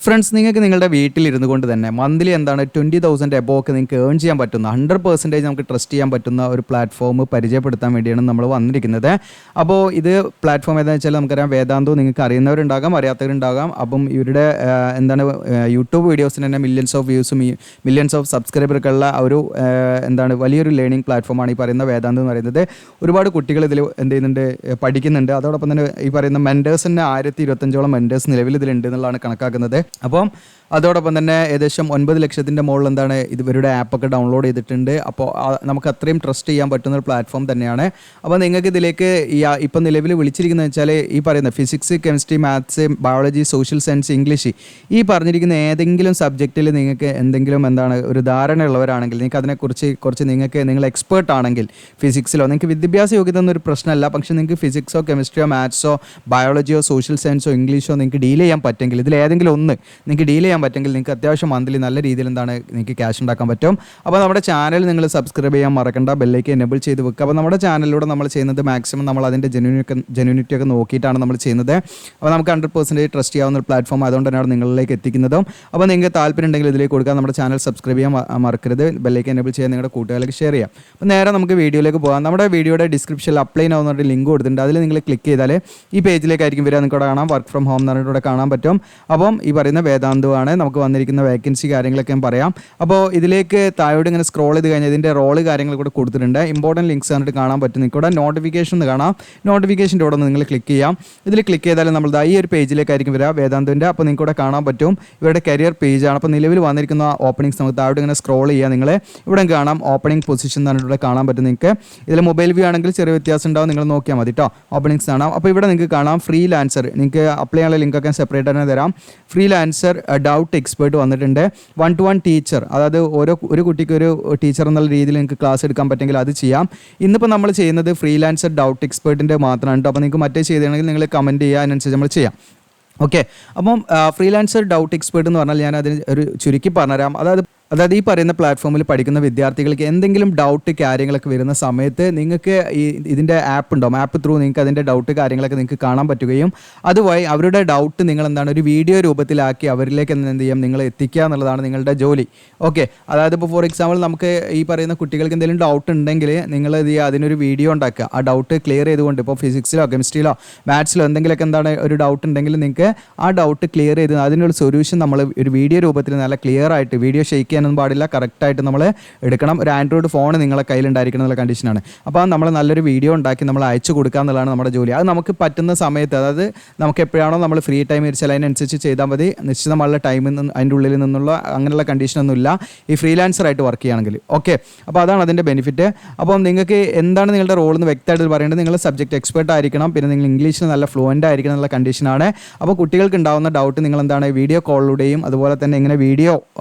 Friends, നിങ്ങൾക്ക് നിങ്ങളുടെ വീട്ടിലിരുന്നു കൊണ്ട് തന്നെ മന്ത്ലി എന്താണ് 20,000 എബോ ഒക്കെ നിങ്ങൾക്ക് ഏൺ ചെയ്യാൻ പറ്റുന്ന 100% നമുക്ക് ട്രസ്റ്റ് ചെയ്യാൻ പറ്റുന്ന ഒരു പ്ലാറ്റ്ഫോം പരിചയപ്പെടുത്താൻ വേണ്ടിയാണ് നമ്മൾ വന്നിരിക്കുന്നത്. അപ്പോൾ ഇത് പ്ലാറ്റ്ഫോം ഏതാണെന്ന് വെച്ചാൽ നമുക്കറിയാം, വേദാന്തോ. നിങ്ങൾക്ക് അറിയുന്നവരുണ്ടാകാം, അറിയാത്തവരുണ്ടാകാം. അപ്പം ഇവരുടെ എന്താണ് യൂട്യൂബ് വീഡിയോസിന് തന്നെ മില്യൺസ് ഓഫ് വ്യൂസും മില്യൺസ് ഓഫ് സബ്സ്ക്രൈബറൊക്കെ ഉള്ള ഒരു എന്താണ് വലിയൊരു ലേണിംഗ് പ്ലാറ്റ്ഫോമാണ് ഈ പറയുന്ന വേദാന്തം എന്ന് പറയുന്നത്. ഒരുപാട് കുട്ടികൾ ഇതിൽ എന്ത് ചെയ്യുന്നുണ്ട്, പഠിക്കുന്നുണ്ട്. അതോടൊപ്പം തന്നെ ഈ പറയുന്ന മെൻറ്റേഴ്സിന് 1025ഓളം മെൻറ്റേഴ്സ് നിലവിൽ ഇതിലുണ്ട് എന്നുള്ളതാണ് കണക്കാക്കുന്നത്. അപ്പം അതോടൊപ്പം തന്നെ ഏകദേശം 9 ലക്ഷത്തിൻ്റെ മുകളിൽ എന്താണ് ഇവരുടെ ആപ്പൊക്കെ ഡൗൺലോഡ് ചെയ്തിട്ടുണ്ട്. അപ്പോൾ നമുക്ക് അത്രയും ട്രസ്റ്റ് ചെയ്യാൻ പറ്റുന്ന ഒരു പ്ലാറ്റ്ഫോം തന്നെയാണ്. അപ്പോൾ നിങ്ങൾക്ക് ഇതിലേക്ക് ഇപ്പം നിലവിൽ വിളിച്ചിരിക്കുന്നത് വെച്ചാൽ ഈ പറയുന്ന physics, chemistry, maths, biology, social science, English, ഈ പറഞ്ഞിരിക്കുന്ന ഏതെങ്കിലും സബ്ജക്റ്റിൽ നിങ്ങൾക്ക് എന്തെങ്കിലും എന്താണ് ഒരു ധാരണയുള്ളവരാണെങ്കിൽ, നിങ്ങൾക്ക് അതിനെക്കുറിച്ച് കുറച്ച് നിങ്ങൾ എക്സ്പേർട്ട് ആണെങ്കിൽ, ഫിസിക്സിലോ നിങ്ങൾക്ക് വിദ്യാഭ്യാസ യോഗ്യത എന്നൊരു പ്രശ്നമല്ല, പക്ഷേ നിങ്ങൾക്ക് ഫിസിക്സോ കെമിസ്ട്രിയോ മാത്സോ ബയോളജിയോ സോഷ്യൽ സയൻസോ ഇംഗ്ലീഷോ നിങ്ങൾക്ക് ഡീൽ ചെയ്യാൻ പറ്റുമെങ്കിൽ, ഇതിലേതെങ്കിലും ഒന്ന് നിങ്ങൾക്ക് ഡീൽ ചെയ്യാൻ പറ്റുമെങ്കിൽ നിങ്ങൾക്ക് അത്യാവശ്യം മന്ത്ലി നല്ല രീതിയിൽ എന്താണ് നിങ്ങൾക്ക് ക്യാഷ് ഉണ്ടാക്കാൻ പറ്റും. അപ്പോൾ നമ്മുടെ ചാനൽ നിങ്ങൾ സബ്സ്ക്രൈബ് ചെയ്യാൻ മറക്കണ്ട, ബെല്ലേക്ക് എനേബിൾ ചെയ്ത് വെക്കുക. അപ്പോൾ നമ്മുടെ ചാനലിലൂടെ നമ്മൾ ചെയ്യുന്നത് മാക്സിമം നമ്മൾ അതിൻ്റെ ജെന്യൂനിറ്റി ഒക്കെ നോക്കിയിട്ടാണ് നമ്മൾ ചെയ്യുന്നത്. അപ്പോൾ നമുക്ക് 100% ട്രസ്റ്റ് ചെയ്യാവുന്ന ഒരു പ്ലാറ്റ്ഫോം അതുകൊണ്ട് തന്നെയാണ് നിങ്ങളിലേക്ക് എത്തിക്കുന്നതും. അപ്പോൾ നിങ്ങൾക്ക് താല്പര്യം ഉണ്ടെങ്കിൽ ഇതിലേക്ക് കൊടുക്കുക. നമ്മുടെ ചാനൽ സബ്സ്ക്രൈബ് ചെയ്യാൻ മറക്കരുത്, ബെല്ലേക്ക് എനേബിൾ ചെയ്യാൻ നിങ്ങളുടെ കൂട്ടുകാരിലേക്ക് ഷെയർ ചെയ്യാം. അപ്പോൾ നേരെ നമുക്ക് വീഡിയോയിലേക്ക് പോകാം. നമ്മുടെ വീഡിയോയുടെ ഡിസ്ക്രിപ്ഷനിൽ അപ്ലൈ നൗ എന്നൊരു ലിങ്ക് കൊടുത്തിട്ടുണ്ട്. അതിൽ നിങ്ങൾ ക്ലിക്ക് ചെയ്താൽ ഈ പേജിലേക്കായിരിക്കും വരിക. നിങ്ങൾക്ക് കാണാം വർക്ക് ഫ്രം ഹോം എന്ന് പറഞ്ഞിട്ട് കാണാൻ പറ്റും. അപ്പം ഈ പറയുന്ന വേദാന്തമാണ് നമുക്ക് വന്നിരിക്കുന്ന വേക്കൻസി കാര്യങ്ങളൊക്കെ ഞാൻ പറയാം. അപ്പോൾ ഇതിലേക്ക് താഴോട്ട് ഇങ്ങനെ സ്ക്രോൾ ചെയ്ത് കഴിഞ്ഞാൽ ഇതിൻ്റെ റോള് കാര്യങ്ങൾ കൂടെ കൊടുത്തിട്ടുണ്ട്. ഇമ്പോർട്ടൻറ്റ് ലിങ്ക്സ് കണ്ടിട്ട് കാണാൻ പറ്റും. നിങ്ങൾക്ക് ഇവിടെ നോട്ടിഫിക്കേഷൻ കാണാം. നോട്ടിഫിക്കേഷൻ്റെ കൂടെ നിങ്ങൾ ക്ലിക്ക് ചെയ്യാം. ഇതിൽ ക്ലിക്ക് ചെയ്താൽ നമ്മൾ ഈ ഒരു പേജിലേക്കായിരിക്കും വരിക വേദാന്തൻ്റെ. അപ്പോൾ നിങ്ങൾക്ക് ഇവിടെ കാണാൻ പറ്റും ഇവരുടെ കരിയർ പേജാണ്. അപ്പോൾ നിലവിൽ വന്നിരിക്കുന്ന ഓപ്പണിങ്സ് നമുക്ക് താഴോട്ട് ഇങ്ങനെ സ്ക്രോൾ ചെയ്യുക. നിങ്ങൾ ഇവിടെ കാണാം ഓപ്പണിംഗ് പൊസിഷൻ എന്ന് പറഞ്ഞിട്ട് കാണാൻ പറ്റും. നിങ്ങൾക്ക് ഇതിൽ മൊബൈൽ വ്യൂ ആണെങ്കിൽ ചെറിയ വ്യത്യാസം ഉണ്ടാവും, നിങ്ങൾ നോക്കിയാൽ മതി കേട്ടോ. ഓപ്പണിങ്സ് കാണാം. അപ്പോൾ ഇവിടെ നിങ്ങൾക്ക് കാണാം ഫ്രീലാൻസർ. നിങ്ങൾക്ക് അപ്ലൈ ചെയ്യാനുള്ള ലിങ്കൊക്കെ സെപ്പറേറ്റ് തന്നെ തരാം. ഫ്രീലാൻസർ ഡൗട്ട് എക്സ്പേർട്ട് വന്നിട്ടുണ്ട്. 1-to-1 ടീച്ചർ, അതായത് ഒരു കുട്ടിക്ക് ഒരു ടീച്ചർ എന്നുള്ള രീതിയിൽ നിങ്ങൾക്ക് ക്ലാസ് എടുക്കാൻ പറ്റുമെങ്കിൽ അത് ചെയ്യാം. ഇന്നിപ്പോൾ നമ്മൾ ചെയ്യുന്നത് ഫ്രീലാൻസർ ഡൗട്ട് എക്സ്പേർട്ടിൻ്റെ മാത്രമാണ് കേട്ടോ. അപ്പോൾ നിങ്ങൾക്ക് മറ്റേ ചെയ്തിട്ടുണ്ടെങ്കിൽ നിങ്ങൾ കമൻറ്റ് ചെയ്യുക, അതിനനുസരിച്ച് നമ്മൾ ചെയ്യാം. ഓക്കെ. അപ്പം ഫ്രീലാൻസർ ഡൗട്ട് എക്സ്പേർട്ട് എന്ന് പറഞ്ഞാൽ ഞാൻ അതിന് ഒരു ചുരുക്കി പറഞ്ഞുതരാം. അതായത് ഈ പറയുന്ന പ്ലാറ്റ്ഫോമിൽ പഠിക്കുന്ന വിദ്യാർത്ഥികൾക്ക് എന്തെങ്കിലും ഡൗട്ട് കാര്യങ്ങളൊക്കെ വരുന്ന സമയത്ത് നിങ്ങൾക്ക് ഇതിൻ്റെ ആപ്പ് ഉണ്ടാവും. ആപ്പ് ത്രൂ നിങ്ങൾക്ക് അതിൻ്റെ ഡൗട്ട് കാര്യങ്ങളൊക്കെ നിങ്ങൾക്ക് കാണാൻ പറ്റുകയും അതുവഴി അവരുടെ ഡൗട്ട് നിങ്ങൾ എന്താണ് ഒരു വീഡിയോ രൂപത്തിലാക്കി അവരിലേക്ക് എന്ത് ചെയ്യാം, നിങ്ങൾ എത്തിക്കുക എന്നുള്ളതാണ് നിങ്ങളുടെ ജോലി. ഓക്കെ. അതായത് ഇപ്പോൾ ഫോർ എക്സാമ്പിൾ നമുക്ക് ഈ പറയുന്ന കുട്ടികൾക്ക് എന്തെങ്കിലും ഡൗട്ട് ഉണ്ടെങ്കിൽ നിങ്ങൾ ഇത് ചെയ്യുക, അതിനൊരു വീഡിയോ ഉണ്ടാക്കുക. ആ ഡൗട്ട് ക്ലിയർ ചെയ്തുകൊണ്ട് ഇപ്പോൾ ഫിസിക്സിലോ കെമിസ്ട്രിയിലോ മാത്സിലോ എന്തെങ്കിലുമൊക്കെ എന്താണ് ഒരു ഡൗട്ട് ഉണ്ടെങ്കിൽ നിങ്ങൾക്ക് ആ ഡൗട്ട് ക്ലിയർ ചെയ്ത് അതിനൊരു സൊല്യൂഷൻ നമ്മൾ ഒരു വീഡിയോ രൂപത്തിൽ നല്ല ക്ലിയർ ആയിട്ട്, വീഡിയോ ഷെയ്ക്ക് ചെയ്യാനൊന്നും പാടില്ല, കറക്റ്റായിട്ട് നമ്മൾ എടുക്കണം. ഒരു ആൻഡ്രോയിഡ് ഫോൺ നിങ്ങളെ കയ്യിലുണ്ടായിരിക്കണം എന്നുള്ള കണ്ടീഷനാണ്. അപ്പോൾ നമ്മൾ നല്ലൊരു വീഡിയോ ഉണ്ടാക്കി നമ്മൾ അയച്ചു കൊടുക്കുക എന്നുള്ളതാണ് നമ്മുടെ ജോലി. അത് നമുക്ക് പറ്റുന്ന സമയത്ത്, അതായത് നമുക്ക് എപ്പോഴാണോ നമ്മൾ ഫ്രീ ടൈം ഇരിച്ചാൽ അതിനനുസരിച്ച് ചെയ്താൽ മതി. നിശ്ചിതമുള്ള ടൈമിൽ നിന്ന് അതിൻ്റെ ഉള്ളിൽ നിന്നുള്ള അങ്ങനെയുള്ള കണ്ടീഷനൊന്നുമില്ല ഈ ഫ്രീലാൻസറായിട്ട് വർക്ക് ചെയ്യുകയാണെങ്കിൽ. ഓക്കെ. അപ്പോൾ അതാണ് അതിൻ്റെ ബെനിഫിറ്റ്. അപ്പം നിങ്ങൾക്ക് എന്താണ് നിങ്ങളുടെ റോൾ എന്ന് വ്യക്തമായിട്ട് പറയേണ്ടത്. നിങ്ങൾ സബ്ജക്റ്റ് എക്സ്പേർട്ട് ആയിരിക്കണം, പിന്നെ നിങ്ങൾ ഇംഗ്ലീഷിൽ നല്ല ഫ്ലുവൻ്റ് ആയിരിക്കണം എന്നുള്ള കണ്ടീഷനാണ്. അപ്പോൾ കുട്ടികൾക്ക് ഉണ്ടാകുന്ന ഡൗട്ട് നിങ്ങൾ എന്താണ് വീഡിയോ കോളിലൂടെയും അതുപോലെ തന്നെ ഇങ്ങനെ വീഡിയോ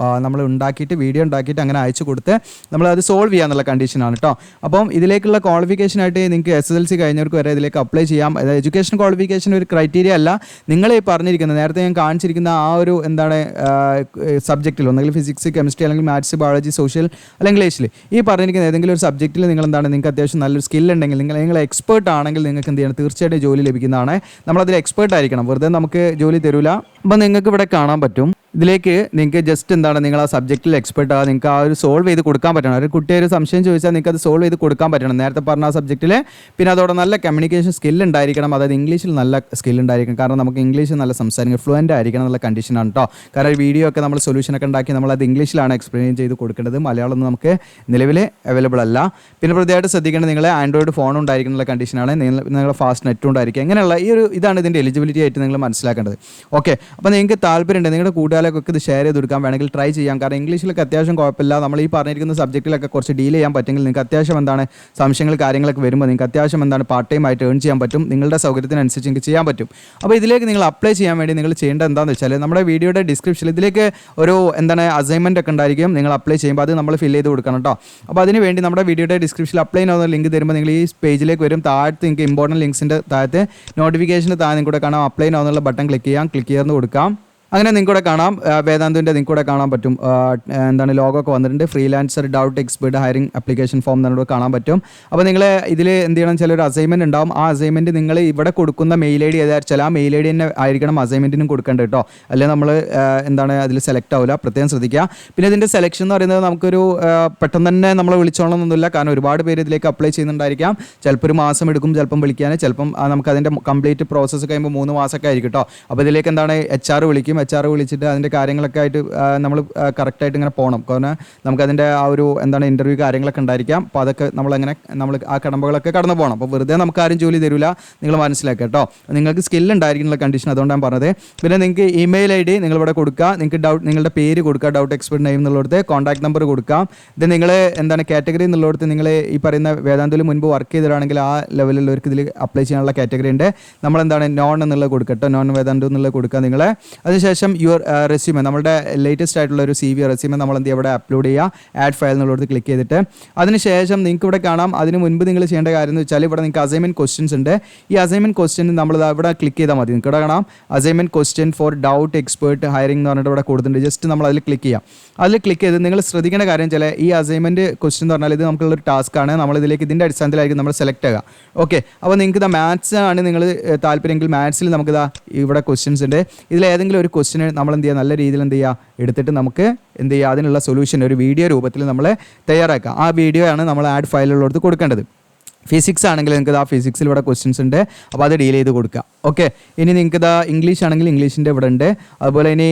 നമ്മൾ വീഡിയോ ഉണ്ടാക്കിയിട്ട് അങ്ങനെ അയച്ചു കൊടുത്ത് നമ്മളത് സോൾവ് ചെയ്യാന്നുള്ള കണ്ടീഷനാണ് കേട്ടോ. അപ്പം ഇതിലേക്കുള്ള ക്വാളിഫിക്കേഷനായിട്ട് നിങ്ങൾക്ക് SSLC കഴിഞ്ഞവർക്ക് വരെ ഇതിലേക്ക് അപ്ലൈ ചെയ്യാം. അതായത് എഡ്യൂക്കേഷൻ ക്വാളിഫിക്കേഷൻ ഒരു ക്രൈറ്റീരിയ അല്ല. നിങ്ങൾ ഈ പറഞ്ഞിരിക്കുന്നത് നേരത്തെ ഞാൻ കാണിച്ചിരിക്കുന്ന ആ ഒരു എന്താണ് സബ്ജക്റ്റിൽ, ഒന്നെങ്കിൽ ഫിസിക്സ് കെമിസ്ട്രി അല്ലെങ്കിൽ മാത്സ് ബയോളജി സോഷ്യൽ അല്ലെങ്കിൽ ഇംഗ്ലീഷിൽ ഈ പറഞ്ഞിരിക്കുന്ന ഏതെങ്കിലും ഒരു സബ്ജക്റ്റിൽ നിങ്ങൾ എന്താണ് നിങ്ങൾക്ക് അത്യാവശ്യം നല്ലൊരു സ്കിൽ ഉണ്ടെങ്കിൽ, നിങ്ങൾ എക്സ്പേർട്ട് ആണെങ്കിൽ നിങ്ങൾക്ക് എന്ത് ചെയ്യണം, തീർച്ചയായിട്ടും ജോലി ലഭിക്കുന്നതാണ്. നമ്മളതിൽ എക്സ്പേർട്ട് ആയിരിക്കണം, വെറുതെ നമുക്ക് ജോലി തരൂല. അപ്പോൾ നിങ്ങൾക്ക് ഇവിടെ കാണാൻ പറ്റും ഇതിലേക്ക് നിങ്ങൾക്ക് ജസ്റ്റ് എന്താണ് നിങ്ങൾ ആ സബ്ജക്റ്റിൽ എക്സ്പെർട്ട് ആകുക, നിങ്ങൾക്ക് ആ ഒരു സോൾവ് ചെയ്ത് കൊടുക്കാൻ പറ്റണം. ഒരു കുട്ടി ഒരു സംശയം ചോദിച്ചാൽ നിങ്ങൾക്ക് അത് സോൾവ് ചെയ്ത് കൊടുക്കാൻ പറ്റണം നേരത്തെ പറഞ്ഞ ആ സബ്ജക്റ്റിൽ. പിന്നെ അതോടെ നല്ല കമ്മ്യൂണിക്കേഷൻ സ്കിൽ ഉണ്ടായിരിക്കണം, അതായത് ഇംഗ്ലീഷിൽ നല്ല സ്കിൽ ഉണ്ടായിരിക്കണം. കാരണം നമുക്ക് ഇംഗ്ലീഷ് നല്ല സംസാരിക്കുക ഫ്ലുവൻ്റ് ആയിരിക്കണം എന്നുള്ള കണ്ടീഷനാണ് കേട്ടോ. കാരണം വീഡിയോ ഒക്കെ നമ്മൾ സൊല്യൂഷനൊക്കെ ഉണ്ടാക്കി നമ്മളത് ഇംഗ്ലീഷിലാണ് എക്സ്പ്ലെയിൻ ചെയ്ത് കൊടുക്കേണ്ടത്. മലയാളം ഒന്നും നമുക്ക് നിലവിൽ അവൈലബിൾ അല്ല. പിന്നെ പ്രത്യേകമായിട്ട് ശ്രദ്ധിക്കേണ്ടത് നിങ്ങൾ ആൻഡ്രോയിഡ് ഫോൺ ഉണ്ടായിരിക്കുന്ന എന്നുള്ള കണ്ടീഷനാണ്. നിങ്ങൾ ഫാസ്റ്റ് നെറ്റും ഉണ്ടായിരിക്കുക. ഇങ്ങനെയുള്ള ഇതാണ് ഇതിൻ്റെ എലിജിബിലിറ്റി ആയിട്ട് നിങ്ങൾ മനസ്സിലാക്കേണ്ടത്. ഓക്കെ. അപ്പോൾ നിങ്ങൾക്ക് താല്പര്യമുണ്ട് നിങ്ങളുടെ കൂട്ടുകാരൊക്കെ ഇത് ഷെയർ ചെയ്ത് കൊടുക്കാൻ വേണമെങ്കിൽ ട്രൈ ചെയ്യാം. കാരണം ഇംഗ്ലീഷിലൊക്കെ അത്യാവശ്യം കുഴപ്പമില്ല. നമ്മൾ ഈ പറഞ്ഞിരിക്കുന്ന സബ്ജക്റ്റിലൊക്കെ കുറച്ച് ഡീൽ ചെയ്യാൻ പറ്റുമെങ്കിൽ നിങ്ങൾക്ക് അത്യാവശ്യം എന്താണ് സംശയങ്ങൾ കാര്യങ്ങളൊക്കെ വരുമ്പോൾ നിങ്ങൾക്ക് അത്യാവശ്യം എന്താണ് പാർട്ട് ടൈം ആയിട്ട് ഏൺ ചെയ്യാൻ പറ്റും. നിങ്ങളുടെ സൗകര്യത്തിനനുസരിച്ച് നിങ്ങൾക്ക് ചെയ്യാൻ പറ്റും. അപ്പോൾ ഇതിലേക്ക് നിങ്ങൾ അപ്ലൈ ചെയ്യാൻ വേണ്ടി നിങ്ങൾ ചെയ്യേണ്ടത് എന്താണെന്ന് വെച്ചാൽ നമ്മുടെ വീഡിയോയുടെ ഡിസ്ക്രിപ്ഷനിൽ ഇതിലേക്ക് ഒരു എന്താണ് അസൈൻമെൻറ്റ് ഒക്കെ ഉണ്ടായിരിക്കും. നിങ്ങൾ അപ്ലൈ ചെയ്യുമ്പോൾ അത് നമ്മൾ ഫിൽ ചെയ്ത് കൊടുക്കണം കേട്ടോ. അപ്പോൾ അതിന് വേണ്ടി നമ്മുടെ വീഡിയോയുടെ ഡിസ്ക്രിപ്ഷനിൽ അപ്ലൈ ചെയ്യുന്ന ലിങ്ക് തരുമ്പോൾ നിങ്ങൾ ഈ പേജിലേക്ക് വരും. താഴത്ത് നിങ്ങൾക്ക് ഇമ്പോർട്ടൻറ്റ് ലിങ്ക്സിൻ്റെ താഴത്ത് നോട്ടിഫിക്കേഷൻ്റെ താഴെ നിങ്ങൾക്ക് കാണാം അപ്ലൈ എന്നുള്ള ബട്ടൺ ക്ലിക്ക് ചെയ്യാം. ക്ലിക്ക് ചെയ്ത് കൊടുക്കാം. അങ്ങനെ നിങ്ങൾക്ക് കൂടെ കാണാം വേദാന്തുവിൻ്റെ നിങ്ങൾക്ക് കൂടെ കാണാൻ പറ്റും എന്താണ് ലോഗോ ഒക്കെ വന്നിട്ടുണ്ട്. Freelancer doubt expert hiring application form എന്നിവിടെ കാണാൻ പറ്റും. അപ്പോൾ നിങ്ങൾ ഇതിൽ എന്ത് ചെയ്യണം, ചില ഒരു അസൈൻമെൻറ്റ് ഉണ്ടാവും. ആ അസൈൻമെൻറ്റ് നിങ്ങൾ ഇവിടെ കൊടുക്കുന്ന മെയിൽ ഐ ഡി ഏതാച്ചാൽ ആ മെയിൽ ഐ ഡി തന്നെ ആയിരിക്കണം അസൈൻമെൻറ്റിനും കൊടുക്കേണ്ടത് കേട്ടോ. അല്ലെങ്കിൽ നമ്മൾ എന്താണ് അതിൽ സെലക്ട് ആവില്ല, പ്രത്യേകം ശ്രദ്ധിക്കുക. പിന്നെ ഇതിൻ്റെ സെലക്ഷൻ എന്ന് പറയുന്നത് നമുക്കൊരു പെട്ടെന്ന് തന്നെ നമ്മളെ വിളിച്ചോളണം എന്നൊന്നുമില്ല. കാരണം ഒരുപാട് പേര് ഇതിലേക്ക് അപ്ലൈ ചെയ്യുന്നുണ്ടായിരിക്കാം. ചിലപ്പോൾ ഒരു മാസം എടുക്കും, ചിലപ്പം വിളിക്കാൻ, ചിലപ്പം നമുക്ക് അതിൻ്റെ കംപ്ലീറ്റ് പ്രോസസ്സ് കഴിയുമ്പോൾ 3 മാസമൊക്കെ ആയിരിക്കും കേട്ടോ. അപ്പോൾ ഇതിലേക്ക് എന്താണ് HR വിളിക്കും. HR വിളിച്ചിട്ട് അതിൻ്റെ കാര്യങ്ങളൊക്കെ ആയിട്ട് നമ്മൾ കറക്റ്റായിട്ട് ഇങ്ങനെ പോകണം. കാരണം നമുക്കതിൻ്റെ ആ ഒരു എന്താണ് ഇൻ്റർവ്യൂ കാര്യങ്ങളൊക്കെ ഉണ്ടായിരിക്കാം. അപ്പോൾ അതൊക്കെ നമ്മൾ ആ കടമ്പകളൊക്കെ കടന്നു പോകണം. അപ്പോൾ വെറുതെ നമുക്ക് ആരും ജോലി തരില്ല, നിങ്ങൾ മനസ്സിലാക്കുക കേട്ടോ. നിങ്ങൾക്ക് സ്കിൽ ഉണ്ടായിരിക്കുന്ന കണ്ടീഷൻ, അതുകൊണ്ടാണ് പറഞ്ഞത്. പിന്നെ നിങ്ങൾക്ക് ഇമെയിൽ ID നിങ്ങളിവിടെ കൊടുക്കുക. നിങ്ങൾക്ക് നിങ്ങളുടെ പേര് കൊടുക്കുക, ഡൗട്ട് എക്സ്പെർട്ട് നെയിം എന്നുള്ളടത്ത് കോൺടാക്ട് നമ്പർ കൊടുക്കാം. ഇത് നിങ്ങൾ എന്താണ് കാറ്റഗറി എന്നുള്ളടത്ത് നിങ്ങൾ ഈ പറയുന്ന വേദാന്തയിൽ മുൻപ് വർക്ക് ചെയ്തിട്ടാണെങ്കിൽ ആ ലെവലിലുള്ളവർക്ക് ഇതിൽ അപ്ലൈ ചെയ്യാനുള്ള കാറ്റഗറി ഉണ്ട്. നമ്മളെന്താണ് നോൺ എന്നുള്ളത് കൊടുക്കട്ടോ, നോൺ വേദാന്തം എന്നുള്ളത് കൊടുക്കുക നിങ്ങൾ. അതിനുശേഷം യുവർ റെസ്യൂമെ, നമ്മുടെ ലേറ്റസ്റ്റ് ആയിട്ടുള്ള ഒരു CV റെസ്യൂമെ നമ്മൾ എന്ത് ചെയ്യുക, ഇവിടെ അപ്ലോഡ് ചെയ്യുക. ആഡ് ഫയൽ എന്നുള്ളത് ക്ലിക്ക് ചെയ്തിട്ട് അതിനുശേഷം നിങ്ങൾക്ക് ഇവിടെ കാണാം. അതിന് മുൻപ് നിങ്ങൾ ചെയ്യേണ്ട കാര്യം എന്ന് വെച്ചാൽ ഇവിടെ നിങ്ങൾക്ക് അസൈൻമെൻറ്റ് ക്വസ്റ്റ്യൻസ് ഉണ്ട്. ഈ അസൈൻമെൻറ്റ് ക്വസ്റ്റ്യൻ നമ്മൾ ഇവിടെ ക്ലിക്ക് ചെയ്താൽ മതി. നിങ്ങൾക്ക് ഇവിടെ കാണാം assignment question for doubt expert hiring എന്ന് പറഞ്ഞിട്ട് ഇവിടെ കൊടുത്തിട്ടുണ്ട്. ജസ്റ്റ് നമ്മൾ അതിൽ ക്ലിക്ക് ചെയ്യാം. അതിൽ ക്ലിക്ക് ചെയ്ത് നിങ്ങൾ ശ്രദ്ധിക്കേണ്ട കാര്യം ചില ഈ അസൈൻമെൻറ്റ് ക്വസ്റ്റ്യൻ എന്ന് പറഞ്ഞാൽ ഇത് നമുക്കുള്ളൊരു ടാസ്ക്കാണ്. നമ്മളിതിലേക്ക് ഇതിൻ്റെ അടിസ്ഥാനത്തിലായിരിക്കും നമ്മൾ സെലക്ട് ചെയ്യുക. ഓക്കെ, അപ്പോൾ നിങ്ങൾക്ക് ഇതാ മാത്സ് ആണ് നിങ്ങൾ താല്പര്യമെങ്കിൽ മാത്സിൽ നമുക്കിതാ ഇവിടെ ക്വസ്റ്റ്യൻസ് ഉണ്ട്. ഇതിലേതെങ്കിലും ഒരു ക്വസ്റ്റ്യൻ നമ്മൾ എന്ത് ചെയ്യുക, നല്ല രീതിയിൽ എന്ത് ചെയ്യുക, എടുത്തിട്ട് നമുക്ക് എന്ത് ചെയ്യുക, അതിനുള്ള സൊല്യൂഷൻ ഒരു വീഡിയോ രൂപത്തിൽ നമ്മൾ തയ്യാറാക്കാം. ആ വീഡിയോ ആണ് നമ്മൾ ആഡ് ഫയലുള്ളടത്ത് കൊടുക്കേണ്ടത്. ഫിസിക്സ് ആണെങ്കിൽ നിങ്ങൾക്ക് ആ ഫിസിക്സിൽ ഇവിടെ ക്വസ്റ്റ്യൻസ് ഉണ്ട്. അപ്പോൾ അത് ഡീൽ ചെയ്ത് കൊടുക്കുക. ഓക്കെ, ഇനി നിങ്ങൾക്ക് ഇതാ ഇംഗ്ലീഷ് ആണെങ്കിൽ ഇംഗ്ലീഷിൻ്റെ ഇവിടെ ഉണ്ട്. അതുപോലെ ഇനി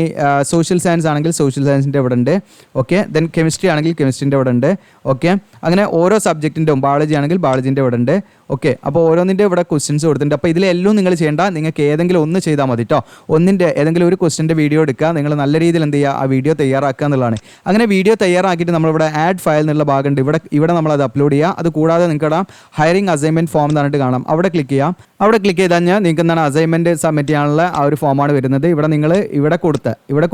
സോഷ്യൽ സയൻസ് ആണെങ്കിൽ സോഷ്യൽ സയൻസിൻ്റെ ഇവിടെ ഉണ്ട്. ഓക്കെ, ദെൻ കെമിസ്ട്രി ആണെങ്കിൽ കെമിസ്ട്രീൻ്റെ ഇവിടെ ഉണ്ട്. ഓക്കെ, അങ്ങനെ ഓരോ സബ്ജക്റ്റിൻ്റെ, ബയോളജി ആണെങ്കിൽ ബയോളജിൻ്റെ ഇവിടെ ഉണ്ട്. ഓക്കെ, അപ്പോൾ ഓരോന്നിൻ്റെ ഇവിടെ ക്വസ്റ്റ്യൻസ് കൊടുത്തിട്ടുണ്ട്. അപ്പോൾ ഇതിലെല്ലാം നിങ്ങൾ ചെയ്യേണ്ട, നിങ്ങൾക്ക് ഏതെങ്കിലും ഒന്ന് ചെയ്താൽ മതി കേട്ടോ. ഒന്നിൻ്റെ ഏതെങ്കിലും ഒരു ക്വസ്റ്റ്യൻ്റെ വീഡിയോ എടുക്കുക, നിങ്ങൾ നല്ല രീതിയിൽ എന്ത് ചെയ്യുക, ആ വീഡിയോ തയ്യാറാക്കുക എന്നുള്ളതാണ്. അങ്ങനെ വീഡിയോ തയ്യാറാക്കിയിട്ട് നമ്മളിവിടെ ആഡ് ഫയൽ എന്നുള്ള ഭാഗമുണ്ട്. ഇവിടെ നമ്മളത് അപ്ലോഡ് ചെയ്യുക. അത് കൂടാതെ നിങ്ങൾക്ക് ഹയറിംഗ് അസൈൻമെൻറ്റ് ഫോം എന്ന് പറഞ്ഞിട്ട് കാണാം, അവിടെ ക്ലിക്ക് ചെയ്യാം. അവിടെ ക്ലിക്ക് ചെയ്ത് കഴിഞ്ഞാൽ നിങ്ങൾക്ക് എന്താണ് അസൈൻമെൻറ്റ് സബ്മിറ്റ് ചെയ്യാനുള്ള ആ ഒരു ഫോമാണ് വരുന്നത്. ഇവിടെ നിങ്ങൾ ഇവിടെ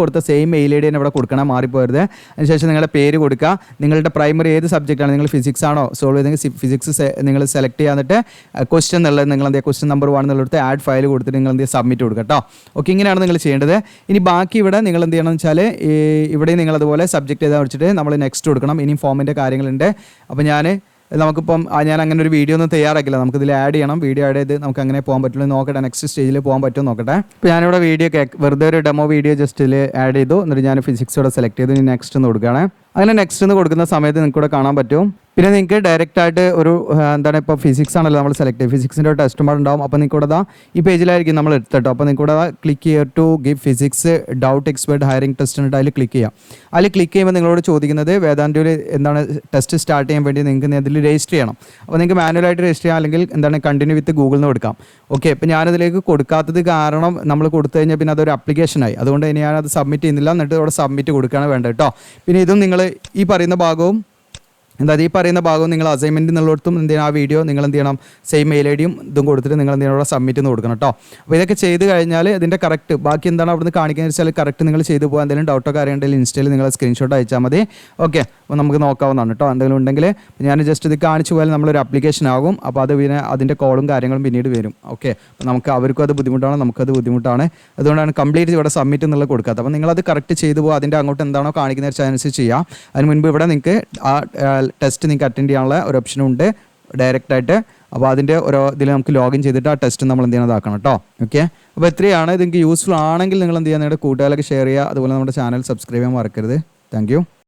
കൊടുത്ത സെയിം മെയിൽ ID തന്നെ ഇവിടെ കൊടുക്കണം, മാറിപ്പോരുത്. അതിനുശേഷം നിങ്ങളുടെ പേര് കൊടുക്കുക. നിങ്ങളുടെ പ്രൈമറി ഏത് സബ്ജക്റ്റാണ്, നിങ്ങൾ ഫിസിക്സ് ആണോ സോൾവ് ചെയ്തെങ്കിൽ ഫിസിക്സ് നിങ്ങൾ സെലക്ട് ചെയ്യാന്നിട്ട് ക്വസ്റ്റ്യൻ എന്നുള്ളത് നിങ്ങൾ എന്ത് ചെയ്യുക, ക്വസ്റ്റ്യൻ നമ്പർ 1 എന്നുള്ളത് ആഡ് ഫയൽ കൊടുത്തിട്ട് നിങ്ങൾ എന്ത് ചെയ്യുക, സബ്മിറ്റ് കൊടുക്കുക കേട്ടോ. ഓക്കെ, ഇങ്ങനെയാണ് നിങ്ങൾ ചെയ്യേണ്ടത്. ഇനി ബാക്കി ഇവിടെ നിങ്ങൾ എന്ത് ചെയ്യണമെന്ന് വെച്ചാൽ ഇവിടെ നിങ്ങൾ അതുപോലെ സബ്ജക്റ്റ് ചെയ്താൽ വെച്ചിട്ട് നമ്മൾ നെക്സ്റ്റ് കൊടുക്കണം. ഇനിയും ഫോമിൻ്റെ കാര്യങ്ങളുണ്ട്. അപ്പോൾ നമുക്കിപ്പം ഞാൻ അങ്ങനെ ഒരു വീഡിയോ ഒന്നും തയ്യാറാക്കില്ല, നമുക്കിതിൽ ആഡ് ചെയ്യണം. വീഡിയോ ആഡ് ചെയ്ത് നമുക്ക് അങ്ങനെ പോകാൻ പറ്റുള്ളൂ. നോക്കട്ടെ നെക്സ്റ്റ് സ്റ്റേജിൽ പോകാൻ പറ്റുമോ നോക്കട്ടെ. ഇപ്പോൾ ഞാനിവിടെ വീഡിയോ വെറുതെ ഒരു ഡെമോ വീഡിയോ ജസ്റ്റിൽ ആഡ് ചെയ്തു. എന്നിട്ട് ഞാൻ ഫിസിക്സോടെ സെലക്ട് ചെയ്ത് നെക്സ്റ്റ് എന്ന് കൊടുക്കുകയാണ്. അങ്ങനെ നെക്സ്റ്റ് എന്ന് കൊടുക്കുന്ന സമയത്ത് നിങ്ങൾക്ക് ഇവിടെ കാണാൻ പറ്റും. പിന്നെ നിങ്ങൾക്ക് ഡയറക്റ്റ് ആയിട്ട് ഒരു എന്താണ്, ഇപ്പോൾ ഫിസിക്സ് ആണല്ലോ നമ്മൾ സെലക്ട് ചെയ്യുക, ഫിസിക്സിൻ്റെ ഒരു ടെസ്റ്റ് മാർക്ക് ഉണ്ടാവും. അപ്പോൾ നിങ്ങൾക്ക് ഇവിടെ ഈ പേജിലായിരിക്കും നമ്മൾ എടുത്തിട്ടോ. അപ്പോൾ നിങ്ങൾക്ക് ഇവിടെ ക്ലിക്ക് ചെയ്യുക to give physics doubt expert hiring test എന്നിട്ട് അതിൽ ക്ലിക്ക് ചെയ്യാം. അതിൽ ക്ലിക്ക് ചെയ്യുമ്പോൾ നിങ്ങളോട് ചോദിക്കുന്നത് വേദാന്തയിൽ എന്താണ് ടെസ്റ്റ് സ്റ്റാർട്ട് ചെയ്യാൻ വേണ്ടി നിങ്ങൾക്ക് അതിൽ രജിസ്റ്റർ ചെയ്യണം. അപ്പോൾ നിങ്ങൾക്ക് മാനുവലായിട്ട് രജിസ്റ്റർ ചെയ്യാം, അല്ലെങ്കിൽ എന്താണ് കണ്ടിന്യൂ വിത്ത് ഗൂഗിളിൽ നിന്ന് കൊടുക്കാം. ഓക്കെ, ഇപ്പോൾ ഞാനതിലേക്ക് കൊടുക്കാത്തത് കാരണം നമ്മൾ കൊടുത്തു കഴിഞ്ഞാൽ പിന്നെ അതൊരു ആപ്ലിക്കേഷനായി, അതുകൊണ്ട് ഇനി ഞാനത് സബ്മിറ്റ് ചെയ്യുന്നില്ല. എന്നിട്ട് ഇവിടെ സബ്മിറ്റ് കൊടുക്കുകയാണ് വേണ്ടത് കേട്ടോ. പിന്നെ ഇതും നിങ്ങൾ ഈ പറയുന്ന ഭാഗവും നിങ്ങൾ അസൈൻമെൻറ്റ് എന്നുള്ളിടത്തും എന്ത് ചെയ്യണം, ആ വീഡിയോ നിങ്ങൾ എന്ത് ചെയ്യണം, സെയിം മെയിൽ ID ഇതും കൊടുത്തിട്ട് നിങ്ങൾ എന്ത് ചെയ്യണം, ഇവിടെ സബ്മിറ്റ് എന്ന് കൊടുക്കണം കേട്ടോ. അപ്പോൾ ഇതൊക്കെ ചെയ്ത് കഴിഞ്ഞാൽ ഇതിൻ്റെ കറക്റ്റ് ബാക്കി എന്താണ് അവിടുന്ന് കാണിക്കുന്നത് വെച്ചാൽ കറക്റ്റ് നിങ്ങൾ ചെയ്ത് പോകാൻ. എന്തെങ്കിലും ഡൗട്ടോ കാര്യമുണ്ടെങ്കിൽ ഇൻസ്റ്റയിൽ നിങ്ങൾ സ്ക്രീൻഷോട്ട് അയച്ചാൽ മതി. ഓക്കെ, അപ്പോൾ നമുക്ക് നോക്കാവുന്നതാണ് കേട്ടോ. എന്തെങ്കിലും ഉണ്ടെങ്കിൽ ഞാൻ ജസ്റ്റ് ഇത് കാണിച്ചു പോയാൽ നമ്മളൊരു ആപ്ലിക്കേഷൻ ആകും. അപ്പോൾ അത് പിന്നെ അതിൻ്റെ കോളും കാര്യങ്ങളും പിന്നീട് വരും. ഓക്കെ, അപ്പോൾ നമുക്ക് അവർക്കും അത് ബുദ്ധിമുട്ടാണ്, നമുക്കത് ബുദ്ധിമുട്ടാണ്. അതുകൊണ്ടാണ് കംപ്ലീറ്റ് ഇവിടെ സബ്മിറ്റ് എന്നുള്ളത് കൊടുക്കാത്തത്. അപ്പോൾ നിങ്ങളത് കറക്റ്റ് ചെയ്തു പോകുക. അതിൻ്റെ അങ്ങോട്ട് എന്താണോ കാണിക്കുന്ന വെച്ചാൽ ചെയ്യാം. അതിന് മുൻപ് ഇവിടെ നിങ്ങൾക്ക് ആ ടെസ്റ്റ് നിങ്ങൾക്ക് അറ്റൻഡ് ചെയ്യാനുള്ള ഒരു ഓപ്ഷനും ഉണ്ട് ഡയറക്റ്റായിട്ട്. അപ്പോൾ അതിൻ്റെ ഓരോ ഇതിൽ നമുക്ക് ലോഗിൻ ചെയ്തിട്ട് ആ ടെസ്റ്റ് നമ്മൾ എന്ത് ചെയ്യണതാക്കണം കേട്ടോ. ഓക്കെ, അപ്പോൾ ഇത്രയാണ്. ഇത് നിങ്ങൾക്ക് യൂസ്ഫുൾ ആണെങ്കിൽ നിങ്ങൾ എന്ത് ചെയ്യുക, നിങ്ങളുടെ കൂട്ടുകാരൊക്കെ ഷെയർ ചെയ്യുക. അതുപോലെ നമ്മുടെ ചാനൽ സബ്സ്ക്രൈബ് ചെയ്യാൻ മറക്കരുത്. Thank you.